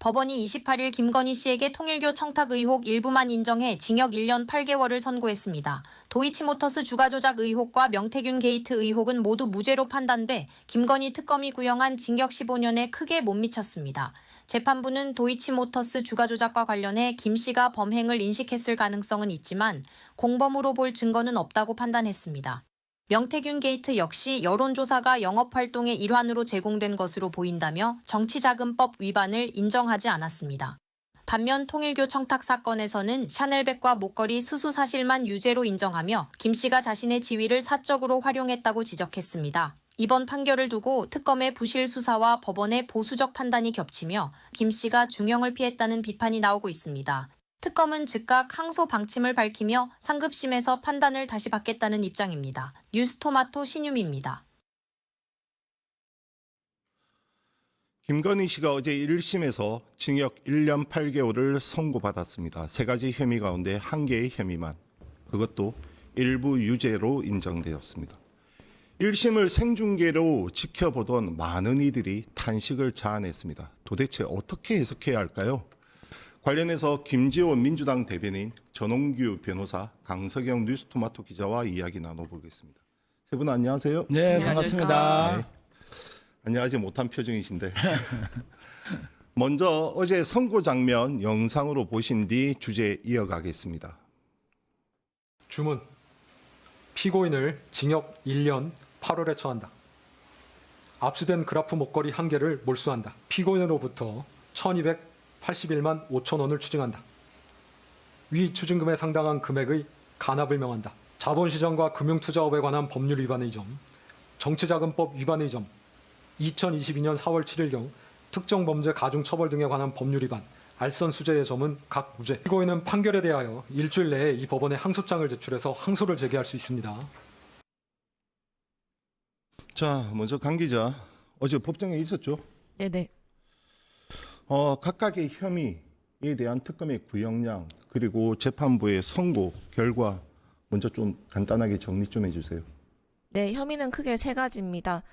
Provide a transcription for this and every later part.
법원이 28일 김건희 씨에게 통일교 청탁 의혹 일부만 인정해 징역 1년 8개월을 선고했습니다. 도이치모터스 주가 조작 의혹과 명태균 게이트 의혹은 모두 무죄로 판단돼 김건희 특검이 구형한 징역 15년에 크게 못 미쳤습니다. 재판부는 도이치모터스 주가 조작과 관련해 김 씨가 범행을 인식했을 가능성은 있지만 공범으로 볼 증거는 없다고 판단했습니다. 명태균 게이트 역시 여론조사가 영업활동의 일환으로 제공된 것으로 보인다며 정치자금법 위반을 인정하지 않았습니다. 반면 통일교 청탁 사건에서는 샤넬백과 목걸이 수수 사실만 유죄로 인정하며 김 씨가 자신의 지위를 사적으로 활용했다고 지적했습니다. 이번 판결을 두고 특검의 부실 수사와 법원의 보수적 판단이 겹치며 김 씨가 중형을 피했다는 비판이 나오고 있습니다. 특검은 즉각 항소 방침을 밝히며 상급심에서 판단을 다시 받겠다는 입장입니다. 뉴스토마토 신유미입니다. 김건희 씨가 어제 1심에서 징역 1년 8개월을 선고받았습니다. 세 가지 혐의 가운데 한 개의 혐의만, 그것도 일부 유죄로 인정되었습니다. 1심을 생중계로 지켜보던 많은 이들이 탄식을 자아냈습니다. 도대체 어떻게 해석해야 할까요? 관련해서 김지원 민주당 대변인, 전홍규 변호사, 강석영 뉴스토마토 기자와 이야기 나눠보겠습니다. 세 분 안녕하세요. 네, 반갑습니다. 네. 안녕하지 못한 표정이신데. 먼저 어제 선고 장면 영상으로 보신 뒤 주제 이어가겠습니다. 주문. 피고인을 징역 1년 8월에 처한다. 압수된 그라프 목걸이 1개를 몰수한다. 피고인으로부터 1281만 5천 원을 추징한다. 위 추징금에 상당한 금액의 간합을 명한다. 자본시장과 금융투자업에 관한 법률 위반의 점, 정치자금법 위반의 점, 2022년 4월 7일경 특정범죄 가중처벌 등에 관한 법률 위반, 알선수재의 점은 각 무죄. 피고인은 판결에 대하여 일주일 내에 이 법원에 항소장을 제출해서 항소를 제기할 수 있습니다. 자, 먼저 강 기자, 어제 법정에 있었죠? 네네. 각각의 혐의에 대한 특검의 구형량 그리고 재판부의 선고 결과 먼저 좀 간단하게 정리 좀 해주세요. 네, 혐의는 크게 세 가지입니다.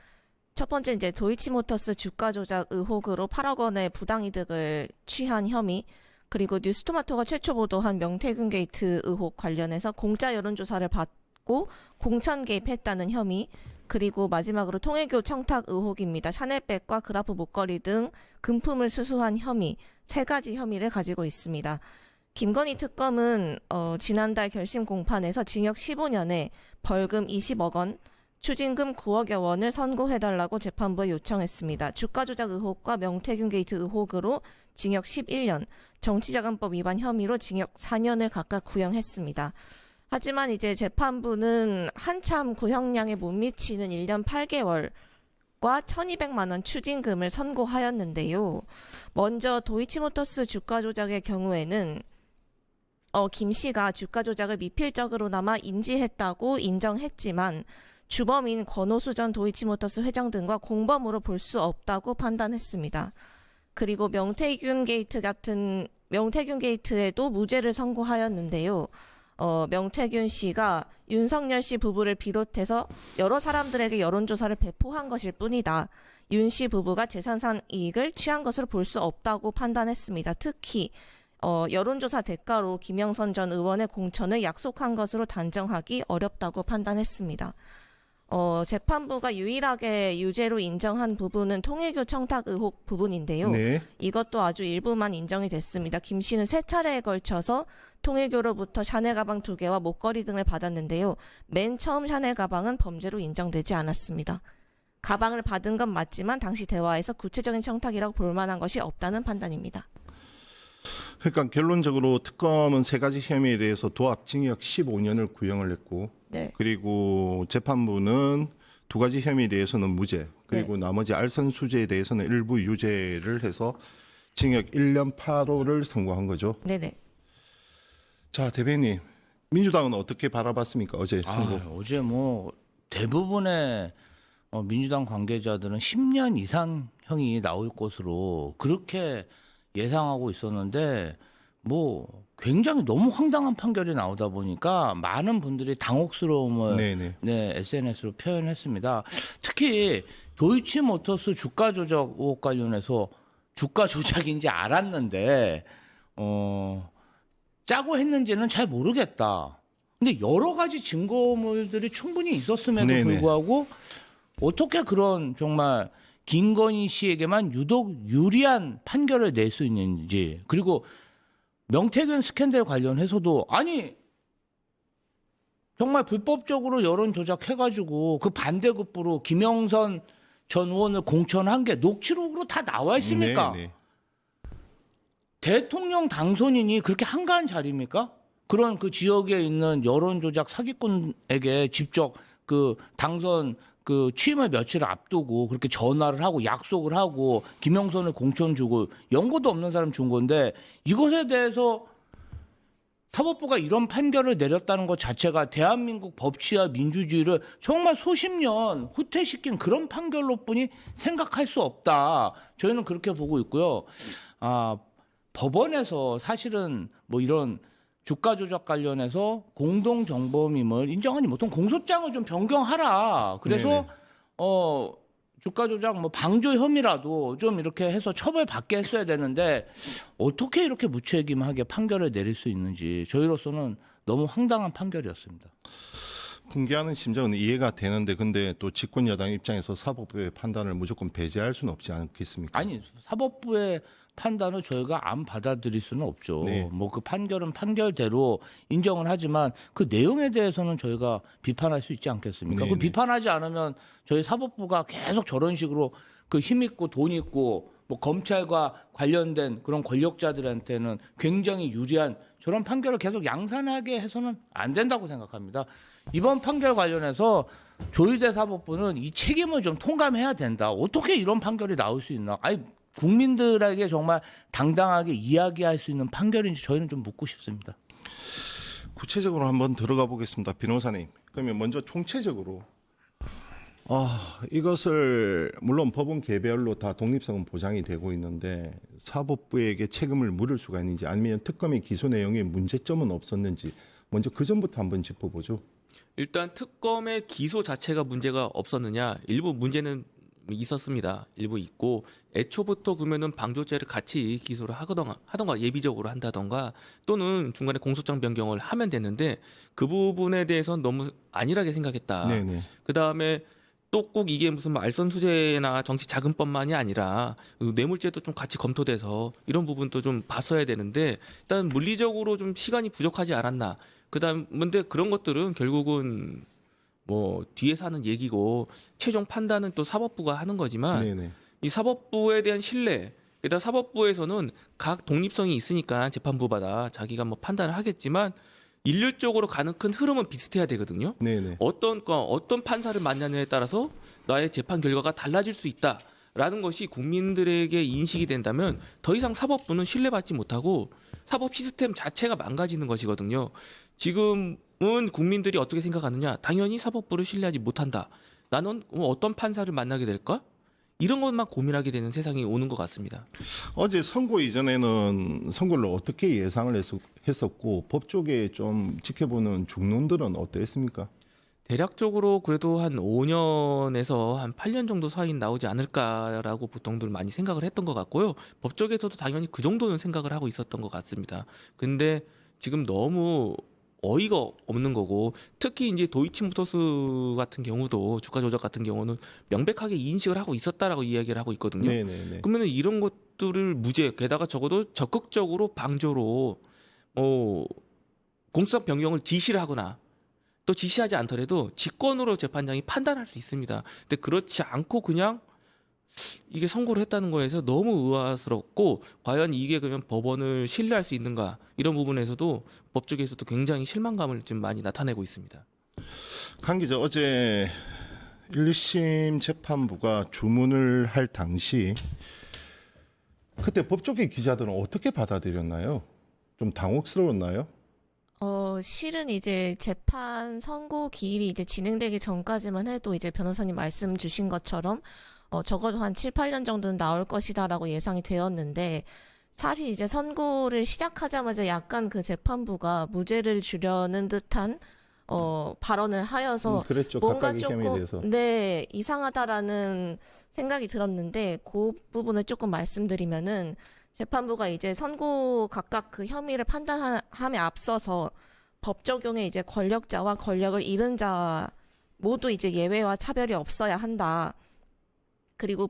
첫 번째 이제 도이치모터스 주가 조작 의혹으로 8억 원의 부당이득을 취한 혐의, 그리고 뉴스토마토가 최초 보도한 명태균 게이트 의혹 관련해서 공짜 여론조사를 받고 공천 개입했다는 혐의, 그리고 마지막으로 통일교 청탁 의혹입니다. 샤넬백과 그라프 목걸이 등 금품을 수수한 혐의, 세 가지 혐의를 가지고 있습니다. 김건희 특검은 지난달 결심 공판에서 징역 15년에 벌금 20억 원, 추징금 9억여 원을 선고해달라고 재판부에 요청했습니다. 주가 조작 의혹과 명태균 게이트 의혹으로 징역 11년, 정치자금법 위반 혐의로 징역 4년을 각각 구형했습니다. 하지만 이제 재판부는 한참 구형량에 못 미치는 1년 8개월과 1,200만 원 추징금을 선고하였는데요. 먼저 도이치모터스 주가 조작의 경우에는 김 씨가 주가 조작을 미필적으로나마 인지했다고 인정했지만 주범인 권오수 전 도이치모터스 회장 등과 공범으로 볼 수 없다고 판단했습니다. 그리고 명태균 게이트에도 무죄를 선고하였는데요. 명태균 씨가 윤석열 씨 부부를 비롯해서 여러 사람들에게 여론조사를 배포한 것일 뿐이다. 윤 씨 부부가 재산상 이익을 취한 것으로 볼 수 없다고 판단했습니다. 특히 여론조사 대가로 김영선 전 의원의 공천을 약속한 것으로 단정하기 어렵다고 판단했습니다. 재판부가 유일하게 유죄로 인정한 부분은 통일교 청탁 의혹 부분인데요. 네. 이것도 아주 일부만 인정이 됐습니다. 김 씨는 세 차례에 걸쳐서 통일교로부터 샤넬 가방 2개와 목걸이 등을 받았는데요. 맨 처음 샤넬 가방은 범죄로 인정되지 않았습니다. 가방을 받은 건 맞지만 당시 대화에서 구체적인 청탁이라고 볼 만한 것이 없다는 판단입니다. 그러니까 결론적으로 특검은 세 가지 혐의에 대해서 도합 징역 15년을 구형을 했고, 네. 그리고 재판부는 두 가지 혐의에 대해서는 무죄, 그리고 네. 나머지 알선 수재에 대해서는 일부 유죄를 해서 징역 1년 8월을 선고한 거죠. 네네. 자, 대변인, 민주당은 어떻게 바라봤습니까? 어제 선고. 어제 뭐 대부분의 민주당 관계자들은 10년 이상형이 나올 것으로 그렇게 예상하고 있었는데 뭐 굉장히 너무 황당한 판결이 나오다 보니까 많은 분들이 당혹스러움을 네네. SNS로 표현했습니다. 특히 도이치모터스 주가 조작 의혹 관련해서 주가 조작인지 알았는데 짜고 했는지는 잘 모르겠다. 근데 여러 가지 증거물들이 충분히 있었음에도 네네. 불구하고 어떻게 그런 정말 김건희 씨에게만 유독 유리한 판결을 낼 수 있는지, 그리고 명태균 스캔들 관련해서도 아니 정말 불법적으로 여론 조작해가지고 그 반대급부로 김영선 전 의원을 공천한 게 녹취록으로 다 나와 있습니까? 네, 네. 대통령 당선인이 그렇게 한가한 자리입니까? 그런 그 지역에 있는 여론 조작 사기꾼에게 직접 그 당선 그 취임을 며칠 앞두고 그렇게 전화를 하고 약속을 하고 김영선을 공천 주고 연고도 없는 사람 준 건데, 이것에 대해서 사법부가 이런 판결을 내렸다는 것 자체가 대한민국 법치와 민주주의를 정말 수십 년 후퇴시킨 그런 판결로뿐이 생각할 수 없다. 저희는 그렇게 보고 있고요. 법원에서 사실은 뭐 이런 주가 조작 관련해서 공동 정범임을 인정하니 보통 공소장을 좀 변경하라. 그래서 네네. 주가 조작 뭐 방조 혐의라도 좀 이렇게 해서 처벌받게 했어야 되는데 어떻게 이렇게 무책임하게 판결을 내릴 수 있는지 저희로서는 너무 황당한 판결이었습니다. 분개하는 심정은 이해가 되는데, 근데 또 집권 여당 입장에서 사법부의 판단을 무조건 배제할 수는 없지 않겠습니까? 아니, 사법부의 판단을 저희가 안 받아들일 수는 없죠. 네. 뭐 그 판결은 판결대로 인정을 하지만 그 내용에 대해서는 저희가 비판할 수 있지 않겠습니까? 네, 그 네. 비판하지 않으면 저희 사법부가 계속 저런 식으로 그 힘 있고 돈 있고 뭐 검찰과 관련된 그런 권력자들한테는 굉장히 유리한 저런 판결을 계속 양산하게 해서는 안 된다고 생각합니다. 이번 판결 관련해서 조희대 사법부는 이 책임을 좀 통감해야 된다. 어떻게 이런 판결이 나올 수 있나? 아니, 국민들에게 정말 당당하게 이야기할 수 있는 판결인지 저희는 좀 묻고 싶습니다. 구체적으로 한번 들어가 보겠습니다, 변호사님. 그러면 먼저 총체적으로 이것을 물론 법원 개별로 다 독립성은 보장이 되고 있는데 사법부에게 책임을 물을 수가 있는지, 아니면 특검의 기소 내용에 문제점은 없었는지 먼저 그 점부터 한번 짚어보죠. 일단 특검의 기소 자체가 문제가 없었느냐, 일부 문제는 있었습니다. 일부 있고, 애초부터 그러면은 방조죄를 같이 기소를 하던가 예비적으로 한다던가 또는 중간에 공소장 변경을 하면 되는데 그 부분에 대해서는 너무 안일하게 생각했다. 네네. 그 다음에 또 꼭 이게 무슨 알선수재나 정치 자금법만이 아니라 뇌물죄도 좀 같이 검토돼서 이런 부분도 좀 봤어야 되는데 일단 물리적으로 좀 시간이 부족하지 않았나. 그다음 근데 그런 것들은 결국은 뭐 뒤에서 하는 얘기고 최종 판단은 또 사법부가 하는 거지만 네네. 이 사법부에 대한 신뢰, 게다가 사법부에서는 각 독립성이 있으니까 재판부마다 자기가 뭐 판단을 하겠지만 일률적으로 가는 큰 흐름은 비슷해야 되거든요. 네네. 어떤 판사를 만나냐에 따라서 나의 재판 결과가 달라질 수 있다라는 것이 국민들에게 인식이 된다면 더 이상 사법부는 신뢰받지 못하고 사법 시스템 자체가 망가지는 것이거든요. 지금은 국민들이 어떻게 생각하느냐? 당연히 사법부를 신뢰하지 못한다. 나는 어떤 판사를 만나게 될까? 이런 것만 고민하게 되는 세상이 오는 것 같습니다. 어제 선고 이전에는 선고를 어떻게 예상을 했었고 법 쪽에 좀 지켜보는 중론들은 어땠습니까? 대략적으로 그래도 한 5년에서 한 8년 정도 사이 나오지 않을까라고 보통들 많이 생각을 했던 것 같고요. 법 쪽에서도 당연히 그 정도는 생각을 하고 있었던 것 같습니다. 근데 지금 너무 어이가 없는 거고, 특히 이제 도이치모터스 같은 경우도 주가 조작 같은 경우는 명백하게 인식을 하고 있었다라고 이야기를 하고 있거든요. 네네네. 그러면 이런 것들을 무죄, 게다가 적어도 적극적으로 방조로 공소장 변경을 지시를 하거나 또 지시하지 않더라도 직권으로 재판장이 판단할 수 있습니다. 근데 그렇지 않고 그냥 이게 선고를 했다는 거에서 너무 의아스럽고, 과연 이게 그러면 법원을 신뢰할 수 있는가, 이런 부분에서도 법 쪽에서도 굉장히 실망감을 좀 많이 나타내고 있습니다. 강 기자, 어제 1심 재판부가 주문을 할 당시 그때 법조계 기자들은 어떻게 받아들였나요? 좀 당혹스러웠나요? 실은 이제 재판 선고 기일이 이제 진행되기 전까지만 해도 이제 변호사님 말씀 주신 것처럼 적어도 한 7, 8년 정도는 나올 것이다라고 예상이 되었는데, 사실 이제 선고를 시작하자마자 약간 그 재판부가 무죄를 주려는 듯한 발언을 하여서 그랬죠. 뭔가 각각의 혐의에 대해서. 조금 네 이상하다라는 생각이 들었는데 그 부분을 조금 말씀드리면은 재판부가 이제 선고 각각 그 혐의를 판단함에 앞서서 법 적용에 이제 권력자와 권력을 잃은 자 모두 이제 예외와 차별이 없어야 한다. 그리고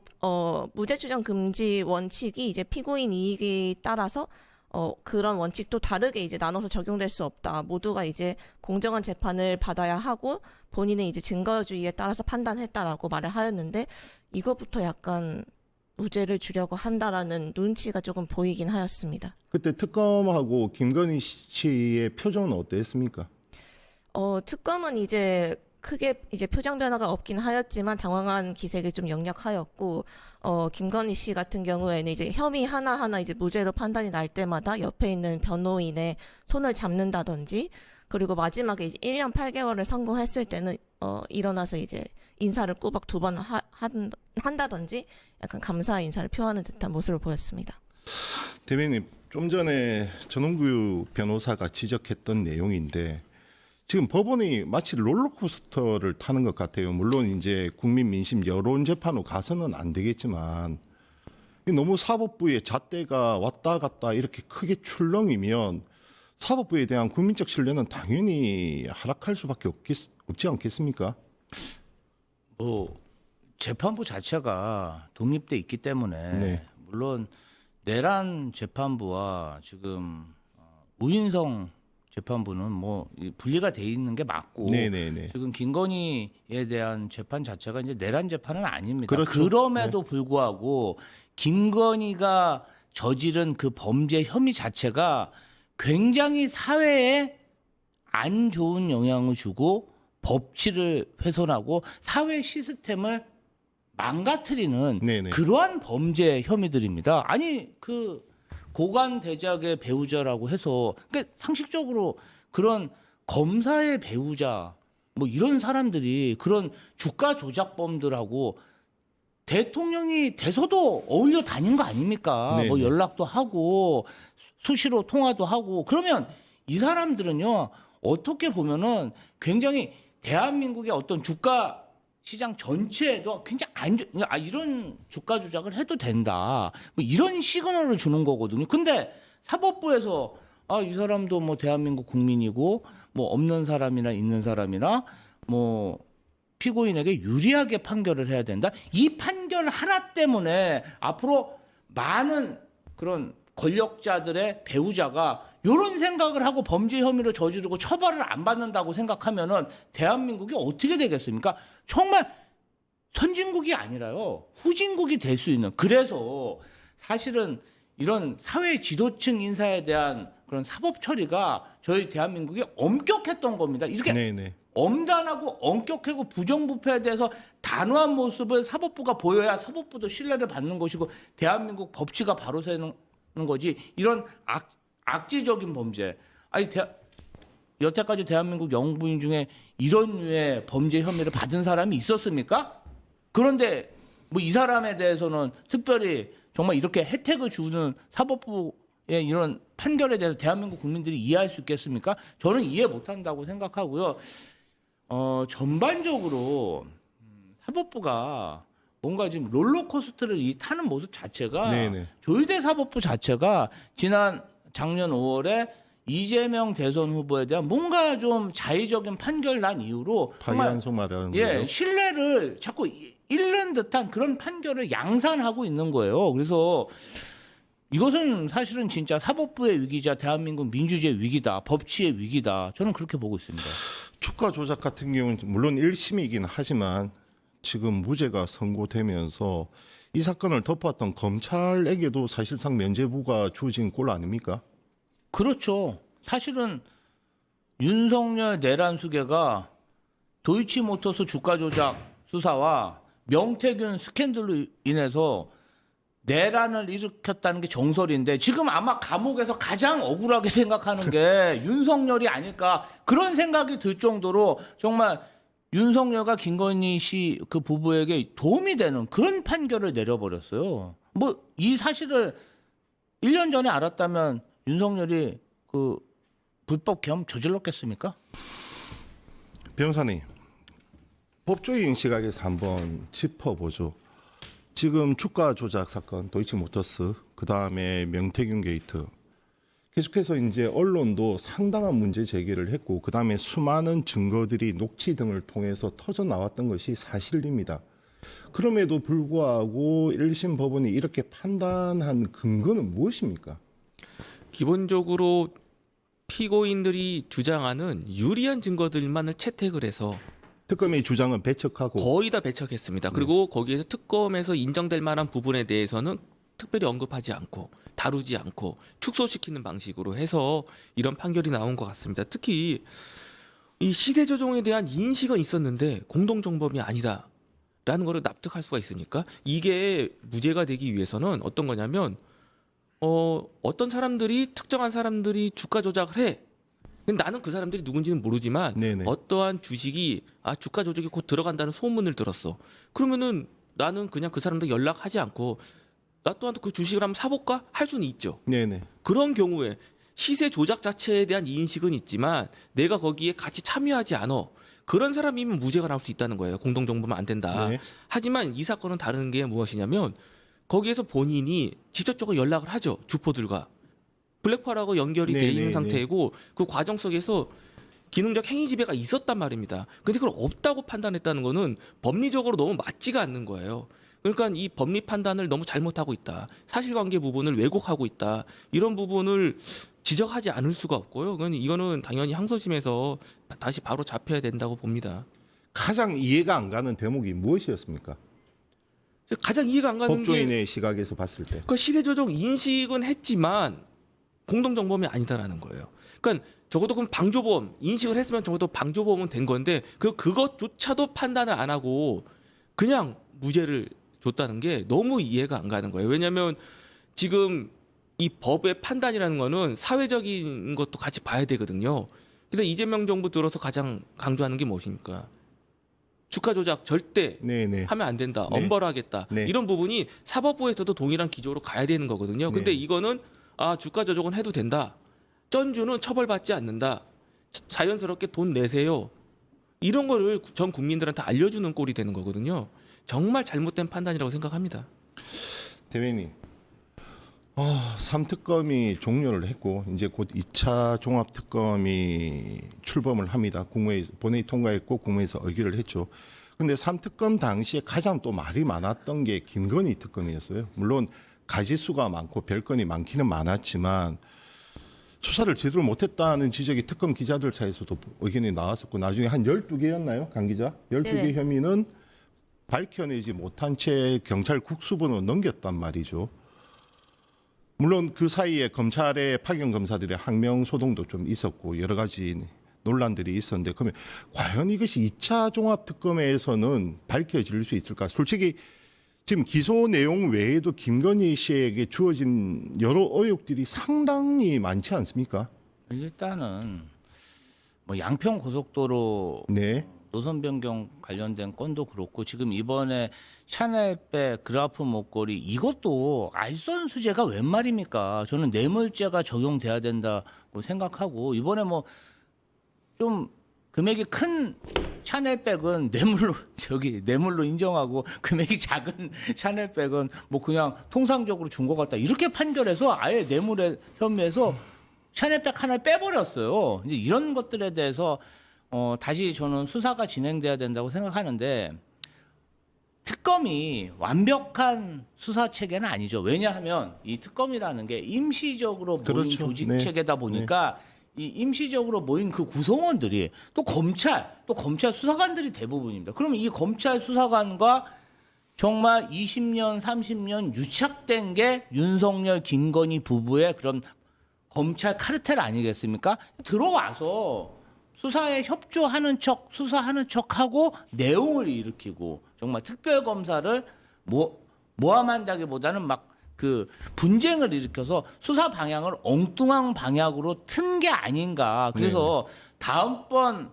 무죄 추정 금지 원칙이 이제 피고인 이익에 따라서 그런 원칙도 다르게 이제 나눠서 적용될 수 없다. 모두가 이제 공정한 재판을 받아야 하고 본인의 이제 증거주의에 따라서 판단했다라고 말을 하였는데 이것부터 약간 무죄를 주려고 한다라는 눈치가 조금 보이긴 하였습니다. 그때 특검하고 김건희 씨의 표정은 어땠습니까? 특검은 이제 크게 이제 표정 변화가 없긴 하였지만 당황한 기색이 좀 역력하였고, 김건희 씨 같은 경우에는 이제 혐의 하나하나 이제 무죄로 판단이 날 때마다 옆에 있는 변호인의 손을 잡는다든지, 그리고 마지막에 이제 1년 8개월을 선고했을 때는, 일어나서 이제 인사를 꾸벅 2번 한다든지 약간 감사 인사를 표하는 듯한 모습을 보였습니다. 대변인, 좀 전에 전홍구 변호사가 지적했던 내용인데 지금 법원이 마치 롤러코스터를 타는 것 같아요. 물론 이제 국민 민심 여론 재판으로 가서는 안 되겠지만 너무 사법부의 잣대가 왔다 갔다 이렇게 크게 출렁이면 사법부에 대한 국민적 신뢰는 당연히 하락할 수밖에 없지 않겠습니까? 재판부 자체가 독립돼 있기 때문에 네. 물론 내란 재판부와 지금 우인성 재판부는 뭐 분리가 돼 있는 게 맞고 네네네. 지금 김건희에 대한 재판 자체가 이제 내란 재판은 아닙니다. 그렇죠. 그럼에도 불구하고 김건희가 저지른 그 범죄 혐의 자체가 굉장히 사회에 안 좋은 영향을 주고 법치를 훼손하고 사회 시스템을 망가뜨리는 네네. 그러한 범죄 혐의들입니다. 아니 그 고관 대작의 배우자라고 해서 그러니까 상식적으로 그런 검사의 배우자 뭐 이런 사람들이 그런 주가 조작범들하고 대통령이 돼서도 어울려 다닌 거 아닙니까? 네네. 뭐 연락도 하고 수시로 통화도 하고 그러면 이 사람들은요 어떻게 보면은 굉장히 대한민국의 어떤 주가 시장 전체에도 굉장히 이런 주가 조작을 해도 된다. 뭐 이런 시그널을 주는 거거든요. 근데 사법부에서 이 사람도 뭐 대한민국 국민이고 뭐 없는 사람이나 있는 사람이나 뭐 피고인에게 유리하게 판결을 해야 된다. 이 판결 하나 때문에 앞으로 많은 그런 권력자들의 배우자가 이런 생각을 하고 범죄 혐의를 저지르고 처벌을 안 받는다고 생각하면은 대한민국이 어떻게 되겠습니까? 정말 선진국이 아니라요. 후진국이 될 수 있는. 그래서 사실은 이런 사회 지도층 인사에 대한 그런 사법 처리가 저희 대한민국이 엄격했던 겁니다. 이렇게 네네. 엄단하고 엄격하고 부정부패에 대해서 단호한 모습을 사법부가 보여야 사법부도 신뢰를 받는 것이고 대한민국 법치가 바로 서는 거지. 이런 악지적인 범죄. 여태까지 대한민국 영부인 중에 이런 류의 범죄 혐의를 받은 사람이 있었습니까? 그런데 뭐 이 사람에 대해서는 특별히 정말 이렇게 혜택을 주는 사법부의 이런 판결에 대해서 대한민국 국민들이 이해할 수 있겠습니까? 저는 이해 못한다고 생각하고요. 전반적으로 사법부가 뭔가 지금 롤러코스터를 타는 모습 자체가 네네. 조희대 사법부 자체가 작년 5월에 이재명 대선 후보에 대한 뭔가 좀 자의적인 판결 난 이후로 파기환송 말하는 거죠. 신뢰를 자꾸 잃는 듯한 그런 판결을 양산하고 있는 거예요. 그래서 이것은 사실은 진짜 사법부의 위기자 대한민국 민주주의의 위기다. 법치의 위기다. 저는 그렇게 보고 있습니다. 주가 조작 같은 경우는 물론 1심이긴 하지만 지금 무죄가 선고되면서 이 사건을 덮어왔던 검찰에게도 사실상 면죄부가 주어진 꼴 아닙니까? 그렇죠. 사실은 윤석열 내란 수계가 도이치모터스 주가 조작 수사와 명태균 스캔들로 인해서 내란을 일으켰다는 게 정설인데 지금 아마 감옥에서 가장 억울하게 생각하는 게 윤석열이 아닐까 그런 생각이 들 정도로 정말 윤석열과 김건희 씨 그 부부에게 도움이 되는 그런 판결을 내려버렸어요. 뭐 이 사실을 1년 전에 알았다면 윤석열이 그 불법 계엄 저질렀겠습니까? 변호사님, 법조인 시각에서 한번 짚어보죠. 지금 주가 조작 사건, 도이치모터스, 그 다음에 명태균 게이트, 계속해서 이제 언론도 상당한 문제 제기를 했고, 그 다음에 수많은 증거들이 녹취 등을 통해서 터져 나왔던 것이 사실입니다. 그럼에도 불구하고 1심 법원이 이렇게 판단한 근거는 무엇입니까? 기본적으로 피고인들이 주장하는 유리한 증거들만을 채택을 해서 특검의 주장은 배척하고 거의 다 배척했습니다. 그리고 거기에서 특검에서 인정될 만한 부분에 대해서는 특별히 언급하지 않고 다루지 않고 축소시키는 방식으로 해서 이런 판결이 나온 것 같습니다. 특히 이 시대 조종에 대한 인식은 있었는데 공동정범이 아니다라는 거를 납득할 수가 있으니까 이게 무죄가 되기 위해서는 어떤 거냐면 어떤 사람들이 특정한 사람들이 주가 조작을 해. 근데 나는 그 사람들이 누군지는 모르지만 네네. 어떠한 주식이 주가 조작이 곧 들어간다는 소문을 들었어. 그러면은 나는 그냥 그 사람들 연락하지 않고 나 또한 그 주식을 한번 사볼까 할 수는 있죠. 네네. 그런 경우에 시세 조작 자체에 대한 인식은 있지만 내가 거기에 같이 참여하지 않아. 그런 사람이면 무죄가 나올 수 있다는 거예요. 공동정범은 안 된다. 네. 하지만 이 사건은 다른 게 무엇이냐면 거기에서 본인이 직접적으로 연락을 하죠. 주포들과. 블랙펄하고 연결이 돼 네, 있는 네, 상태이고 그 과정 속에서 기능적 행위 지배가 있었단 말입니다. 근데 그걸 없다고 판단했다는 거는 법리적으로 너무 맞지가 않는 거예요. 그러니까 이 법리 판단을 너무 잘못하고 있다. 사실관계 부분을 왜곡하고 있다. 이런 부분을 지적하지 않을 수가 없고요. 이거는 당연히 항소심에서 다시 바로 잡혀야 된다고 봅니다. 가장 이해가 안 가는 대목이 무엇이었습니까? 가장 이해가 안 가는 게 법조인의 시각에서 봤을 때. 그 시대조정 인식은 했지만 공동정범이 아니다라는 거예요. 그러니까 적어도 그럼 방조범 인식을 했으면 적어도 방조범은 된 건데 그것조차도 판단을 안 하고 그냥 무죄를 줬다는 게 너무 이해가 안 가는 거예요. 왜냐하면 지금 이 법의 판단이라는 거는 사회적인 것도 같이 봐야 되거든요. 근데 이재명 정부 들어서 가장 강조하는 게 무엇입니까? 주가 조작 절대 네네. 하면 안 된다. 네. 엄벌하겠다. 네. 이런 부분이 사법부에서도 동일한 기조로 가야 되는 거거든요. 근데 네. 이거는 주가 조작은 해도 된다. 쩐주는 처벌받지 않는다. 자연스럽게 돈 내세요. 이런 거를 전 국민들한테 알려주는 꼴이 되는 거거든요. 정말 잘못된 판단이라고 생각합니다. 대변인, 3특검이 종료를 했고 이제 곧 2차 종합특검이 출범을 합니다. 국무회의 본회의 통과했고 국무회에서 의결을 했죠. 근데 3특검 당시에 가장 또 말이 많았던 게 김건희 특검이었어요. 물론 가지수가 많고 별건이 많기는 많았지만 수사를 제대로 못했다는 지적이 특검 기자들 사이에서도 의견이 나왔었고 나중에 한 12개였나요? 강 기자? 12개 네네. 혐의는 밝혀내지 못한 채 경찰 국수본으로 넘겼단 말이죠. 물론 그 사이에 검찰의 파견 검사들의 항명 소동도 좀 있었고 여러 가지 논란들이 있었는데 그러면 과연 이것이 2차 종합특검에서는 밝혀질 수 있을까? 솔직히 지금 기소 내용 외에도 김건희 씨에게 주어진 여러 의혹들이 상당히 많지 않습니까? 일단은 뭐 양평 고속도로 네. 노선 변경 관련된 건도 그렇고 지금 이번에 샤넬백 그라프 목걸이 이것도 알선수재가 웬 말입니까? 저는 뇌물죄가 적용돼야 된다고 생각하고 이번에 뭐 좀 금액이 큰 샤넬백은 뇌물로 인정하고 금액이 작은 샤넬백은 뭐 그냥 통상적으로 준 것 같다 이렇게 판결해서 아예 뇌물의 혐의에서 샤넬백 하나 빼버렸어요. 이제 이런 것들에 대해서 다시 저는 수사가 진행돼야 된다고 생각하는데 특검이 완벽한 수사 체계는 아니죠. 왜냐하면 이 특검이라는 게 임시적으로 모인 그렇죠. 조직 네. 체계다 보니까 이 임시적으로 모인 그 구성원들이 또 검찰 수사관들이 대부분입니다. 그러면 이 검찰 수사관과 정말 20년, 30년 유착된 게 윤석열, 김건희 부부의 그런 검찰 카르텔 아니겠습니까? 들어와서 수사에 협조하는 척, 수사하는 척하고 내용을 일으키고 정말 특별검사를 모함한다기보다는 막 그 분쟁을 일으켜서 수사 방향을 엉뚱한 방향으로 튼 게 아닌가. 그래서 다음번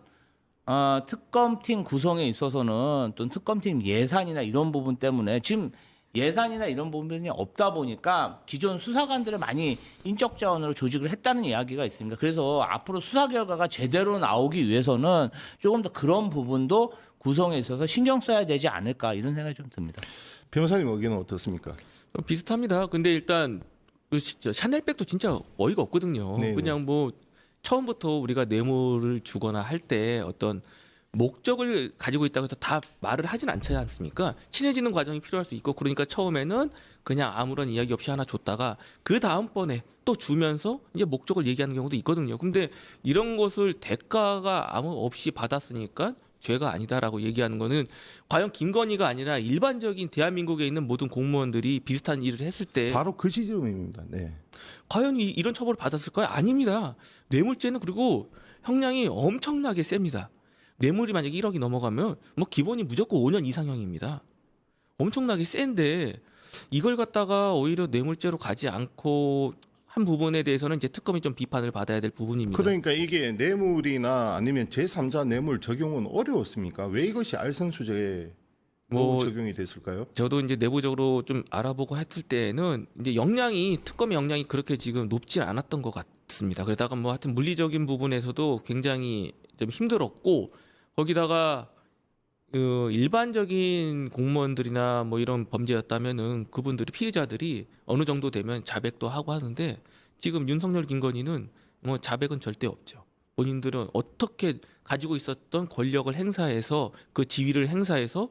특검팀 구성에 있어서는 또 특검팀 예산이나 이런 부분 때문에 지금 예산이나 이런 부분이 없다 보니까 기존 수사관들을 많이 인적 자원으로 조직을 했다는 이야기가 있습니다. 그래서 앞으로 수사 결과가 제대로 나오기 위해서는 조금 더 그런 부분도 구성에 있어서 신경 써야 되지 않을까 이런 생각이 좀 듭니다. 변호사님 의견은 어떻습니까? 비슷합니다. 근데 일단 진짜 샤넬백도 진짜 어이가 없거든요. 네네. 그냥 뭐 처음부터 우리가 뇌물을 주거나 할 때 어떤 목적을 가지고 있다고 해서 다 말을 하진 않지 않습니까? 친해지는 과정이 필요할 수 있고 그러니까 처음에는 그냥 아무런 이야기 없이 하나 줬다가 그 다음번에 또 주면서 이제 목적을 얘기하는 경우도 있거든요. 근데 이런 것을 대가가 아무 없이 받았으니까 죄가 아니다라고 얘기하는 거는 과연 김건희가 아니라 일반적인 대한민국에 있는 모든 공무원들이 비슷한 일을 했을 때 바로 그 지점입니다. 네. 과연 이런 처벌을 받았을까요? 아닙니다. 뇌물죄는 그리고 형량이 엄청나게 셉니다. 뇌물이 만약에 1억이 넘어가면 뭐 기본이 무조건 5년 이상형입니다. 엄청나게 센데 이걸 갖다가 오히려 뇌물죄로 가지 않고 한 부분에 대해서는 이제 특검이 좀 비판을 받아야 될 부분입니다. 그러니까 이게 뇌물이나 아니면 제3자 뇌물 적용은 어려웠습니까? 왜 이것이 알선수재에 뭐 적용이 됐을까요? 저도 이제 내부적으로 좀 알아보고 했을 때는 이제 특검의 역량이 그렇게 지금 높진 않았던 것 같습니다. 그러다가 뭐 하여튼 물리적인 부분에서도 굉장히 좀 힘들었고 거기다가 일반적인 공무원들이나 뭐 이런 범죄였다면은 그분들이 피의자들이 어느 정도 되면 자백도 하고 하는데 지금 윤석열 김건희는 뭐 자백은 절대 없죠. 본인들은 어떻게 가지고 있었던 권력을 행사해서 그 지위를 행사해서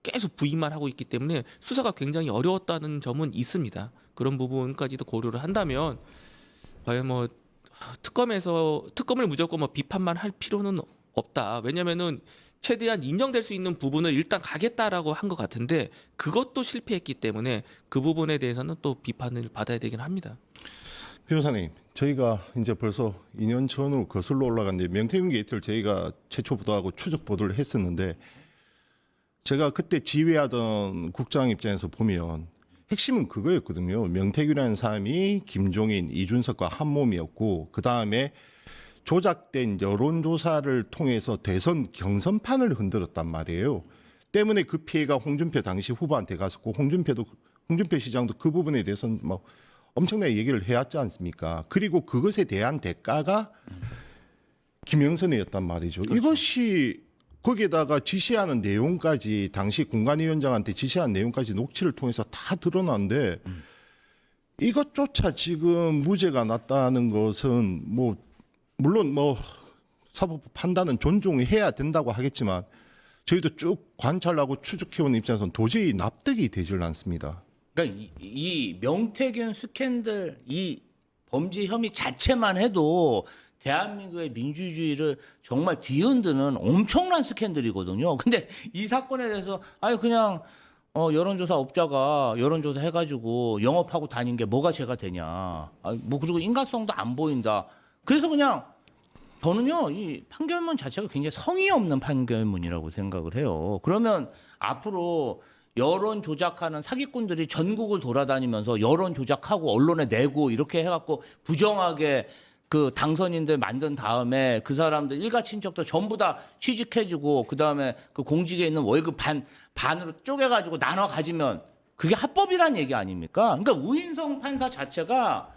계속 부인만 하고 있기 때문에 수사가 굉장히 어려웠다는 점은 있습니다. 그런 부분까지도 고려를 한다면 과연 뭐 특검을 무조건 뭐 비판만 할 필요는 없다. 왜냐면은 최대한 인정될 수 있는 부분을 일단 가겠다라고 한 것 같은데 그것도 실패했기 때문에 그 부분에 대해서는 또 비판을 받아야 되긴 합니다. 변호사님, 저희가 이제 벌써 2년 전으로 거슬러 올라갔는데 명태균 게이트를 저희가 최초 보도하고 추적 보도를 했었는데 제가 그때 지휘하던 국장 입장에서 보면 핵심은 그거였거든요. 명태균이라는 사람이 김종인, 이준석과 한 몸이었고 그 다음에 조작된 여론조사를 통해서 대선 경선판을 흔들었단 말이에요. 때문에 그 피해가 홍준표 당시 후보한테 갔었고 홍준표 시장도 그 부분에 대해서는 뭐 엄청나게 얘기를 해왔지 않습니까? 그리고 그것에 대한 대가가 김영선이었단 말이죠. 그렇죠. 이것이 거기에다가 지시하는 내용까지 당시 공관위원장한테 지시한 내용까지 녹취를 통해서 다 드러났는데 이것조차 지금 무죄가 났다는 것은 뭐 물론 뭐 사법부 판단은 존중해야 된다고 하겠지만 저희도 쭉 관찰하고 추적해온 입장에서는 도저히 납득이 되질 않습니다. 그러니까 이 명태균 스캔들 이 범죄 혐의 자체만 해도 대한민국의 민주주의를 정말 뒤흔드는 엄청난 스캔들이거든요. 근데 이 사건에 대해서 아니 그냥 여론조사 업자가 여론조사 해가지고 영업하고 다닌 게 뭐가 죄가 되냐. 뭐 그리고 인간성도 안 보인다. 그래서 그냥 저는요 이 판결문 자체가 굉장히 성의 없는 판결문이라고 생각을 해요. 그러면 앞으로 여론 조작하는 사기꾼들이 전국을 돌아다니면서 여론 조작하고 언론에 내고 이렇게 해갖고 부정하게 그 당선인들 만든 다음에 그 사람들 일가 친척도 전부 다 취직해주고 그 다음에 그 공직에 있는 월급 반으로 쪼개가지고 나눠 가지면 그게 합법이란 얘기 아닙니까? 그러니까 우인성 판사 자체가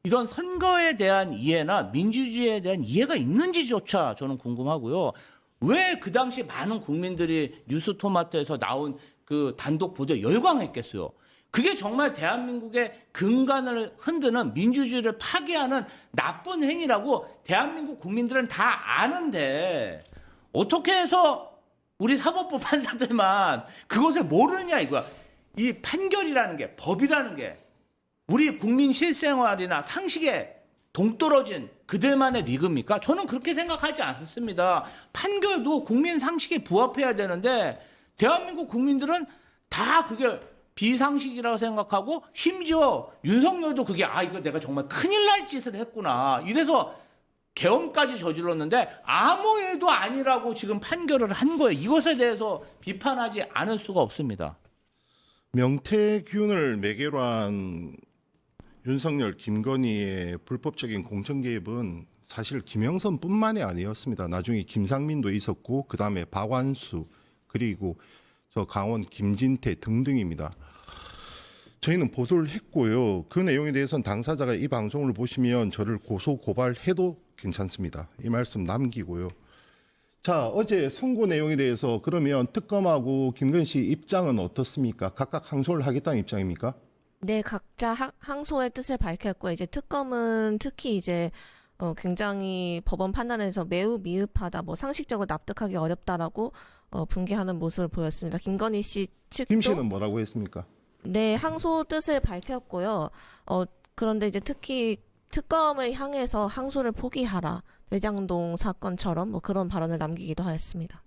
이런 선거에 대한 이해나 민주주의에 대한 이해가 있는지조차 저는 궁금하고요. 왜 그 당시 많은 국민들이 뉴스토마토에서 나온 그 단독 보도에 열광했겠어요. 그게 정말 대한민국의 근간을 흔드는 민주주의를 파괴하는 나쁜 행위라고 대한민국 국민들은 다 아는데 어떻게 해서 우리 사법부 판사들만 그것을 모르느냐 이거야. 이 판결이라는 게 법이라는 게 우리 국민 실생활이나 상식에 동떨어진 그들만의 리그입니까? 저는 그렇게 생각하지 않습니다. 판결도 국민 상식에 부합해야 되는데 대한민국 국민들은 다 그게 비상식이라고 생각하고 심지어 윤석열도 그게 이거 내가 정말 큰일 날 짓을 했구나. 이래서 계엄까지 저질렀는데 아무 일도 아니라고 지금 판결을 한 거예요. 이것에 대해서 비판하지 않을 수가 없습니다. 명태균을 매개로 한 윤석열, 김건희의 불법적인 공천 개입은 사실 김영선뿐만이 아니었습니다. 나중에 김상민도 있었고 그 다음에 박완수 그리고 저 강원 김진태 등등입니다. 저희는 보도를 했고요. 그 내용에 대해서는 당사자가 이 방송을 보시면 저를 고소 고발해도 괜찮습니다. 이 말씀 남기고요. 자, 어제 선고 내용에 대해서 그러면 특검하고 김건희 씨 입장은 어떻습니까? 각각 항소를 하겠다는 입장입니까? 네, 각자 항소의 뜻을 밝혔고 이제 특검은 특히 이제 굉장히 법원 판단에서 매우 미흡하다, 뭐 상식적으로 납득하기 어렵다라고 분개하는 모습을 보였습니다. 김건희 씨 측도 김 씨는 뭐라고 했습니까? 네, 항소 뜻을 밝혔고요. 그런데 이제 특히 특검을 향해서 항소를 포기하라. 대장동 사건처럼 뭐 그런 발언을 남기기도 하였습니다.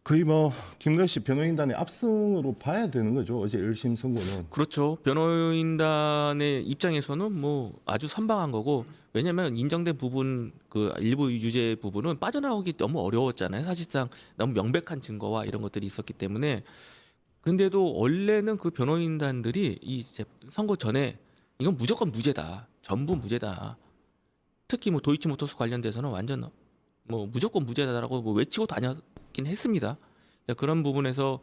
거의 뭐 김건희 씨 변호인단의 압승으로 봐야 되는 거죠. 어제 1심 선고는. 그렇죠. 변호인단의 입장에서는 뭐 아주 선방한 거고, 왜냐하면 인정된 부분, 그 일부 유죄 부분은 빠져나오기 너무 어려웠잖아요. 사실상 너무 명백한 증거와 이런 것들이 있었기 때문에. 근데도 원래는 그 변호인단들이 이 선고 전에 이건 무조건 무죄다, 전부 무죄다. 특히 뭐 도이치모터스 관련돼서는 완전 뭐 무조건 무죄다라고 뭐 외치고 다녔긴 했습니다. 그런 부분에서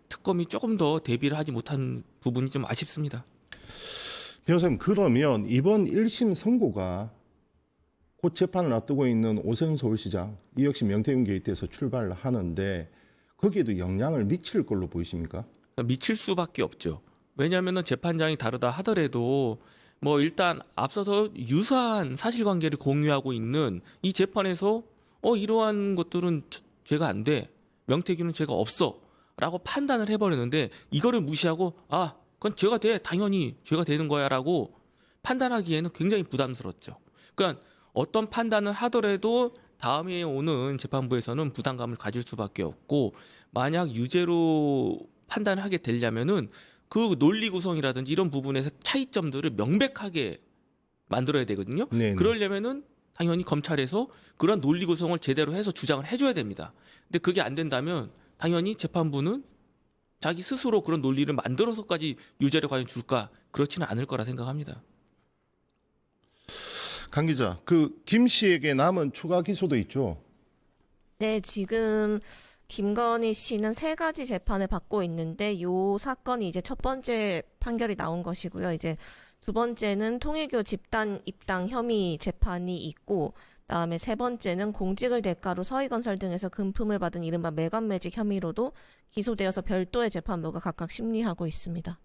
특검이 조금 더 대비를 하지 못한 부분이 좀 아쉽습니다. 변호사님, 그러면 이번 1심 선고가 곧 재판을 앞두고 있는 오세훈 서울시장, 이 역시 명태균 게이트에서 출발을 하는데 거기에도 영향을 미칠 걸로 보이십니까? 미칠 수밖에 없죠. 왜냐하면 재판장이 다르다 하더라도 뭐 일단 앞서서 유사한 사실관계를 공유하고 있는 이 재판에서 이러한 것들은 죄가 안 돼, 명태균은 죄가 없어 라고 판단을 해버렸는데, 이거를 무시하고 그건 죄가 돼, 당연히 죄가 되는 거야 라고 판단하기에는 굉장히 부담스럽죠. 그러니까 어떤 판단을 하더라도 다음에 오는 재판부에서는 부담감을 가질 수밖에 없고, 만약 유죄로 판단을 하게 되려면은 그 논리 구성이라든지 이런 부분에서 차이점들을 명백하게 만들어야 되거든요. 네네. 그러려면은 당연히 검찰에서 그런 논리 구성을 제대로 해서 주장을 해줘야 됩니다. 근데 그게 안 된다면 당연히 재판부는 자기 스스로 그런 논리를 만들어서까지 유죄를 과연 줄까? 그렇지는 않을 거라 생각합니다. 강 기자, 그 김 씨에게 남은 추가 기소도 있죠? 네, 지금 김건희 씨는 3가지 재판을 받고 있는데 이 사건이 이제 첫 번째 판결이 나온 것이고요. 이제 두 번째는 통일교 집단 입당 혐의 재판이 있고, 그다음에 세 번째는 공직을 대가로 서희건설 등에서 금품을 받은 이른바 매각매직 혐의로도 기소되어서 별도의 재판부가 각각 심리하고 있습니다.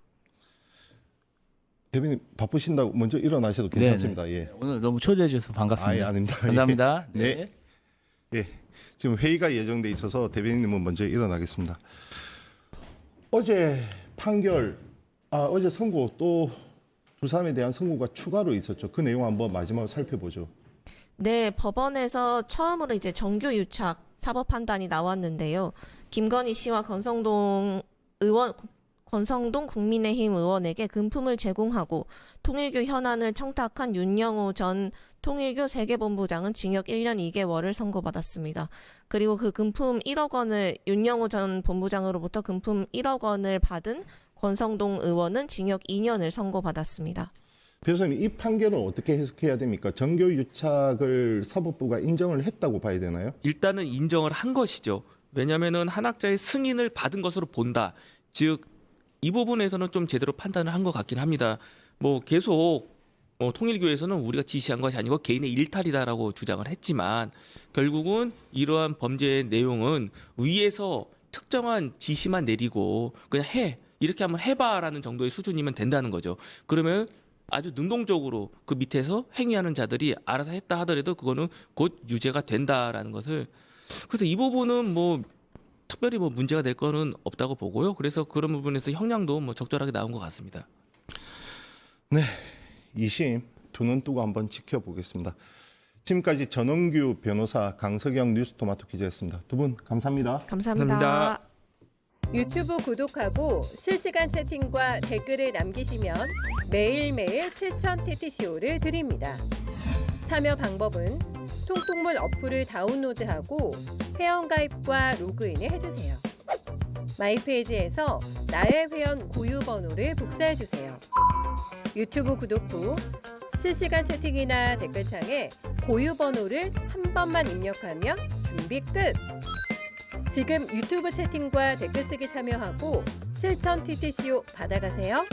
대변인 바쁘신다고 먼저 일어나셔도 괜찮습니다. 예. 오늘 너무 초대해 주셔서 반갑습니다. 아예 아닙니다. 감사합니다. 예. 네. 예. 지금 회의가 예정돼 있어서 대변인님은 먼저 일어나겠습니다. 어제 판결, 어제 선고 또 두 사람에 대한 선고가 추가로 있었죠. 그 내용 한번 마지막으로 살펴보죠. 네, 법원에서 처음으로 이제 정규 유착 사법 판단이 나왔는데요. 김건희 씨와 권성동 국민의힘 의원에게 금품을 제공하고 통일교 현안을 청탁한 윤영호 전 통일교 세계본부장은 징역 1년 2개월을 선고받았습니다. 그리고 그 금품 1억 원을 윤영호 전 본부장으로부터 금품 1억 원을 받은 권성동 의원은 징역 2년을 선고받았습니다. 변호사님, 이 판결은 어떻게 해석해야 됩니까? 정교 유착을 사법부가 인정을 했다고 봐야 되나요? 일단은 인정을 한 것이죠. 왜냐하면은 한학자의 승인을 받은 것으로 본다. 즉 이 부분에서는 좀 제대로 판단을 한 것 같긴 합니다. 뭐 계속 통일교에서는 우리가 지시한 것이 아니고 개인의 일탈이다라고 주장을 했지만, 결국은 이러한 범죄의 내용은 위에서 특정한 지시만 내리고 그냥 이렇게 한번 해봐라는 정도의 수준이면 된다는 거죠. 그러면 아주 능동적으로 그 밑에서 행위하는 자들이 알아서 했다 하더라도 그거는 곧 유죄가 된다라는 것을, 그래서 이 부분은 뭐 특별히 뭐 문제가 될 거는 없다고 보고요. 그래서 그런 부분에서 형량도 뭐 적절하게 나온 것 같습니다. 네, 2심 두 눈 뜨고 한번 지켜보겠습니다. 지금까지 전원규 변호사, 강석영 뉴스토마토 기자였습니다. 두 분 감사합니다. 감사합니다. 감사합니다. 유튜브 구독하고 실시간 채팅과 댓글을 남기시면 매일매일 실천 TTCO를 드립니다. 참여 방법은 통통물 어플을 다운로드하고 회원가입과 로그인을 해주세요. 마이페이지에서 나의 회원 고유 번호를 복사해주세요. 유튜브 구독 후 실시간 채팅이나 댓글창에 고유 번호를 한 번만 입력하면 준비 끝! 지금 유튜브 채팅과 댓글 쓰기 참여하고 7000TTCO 받아가세요.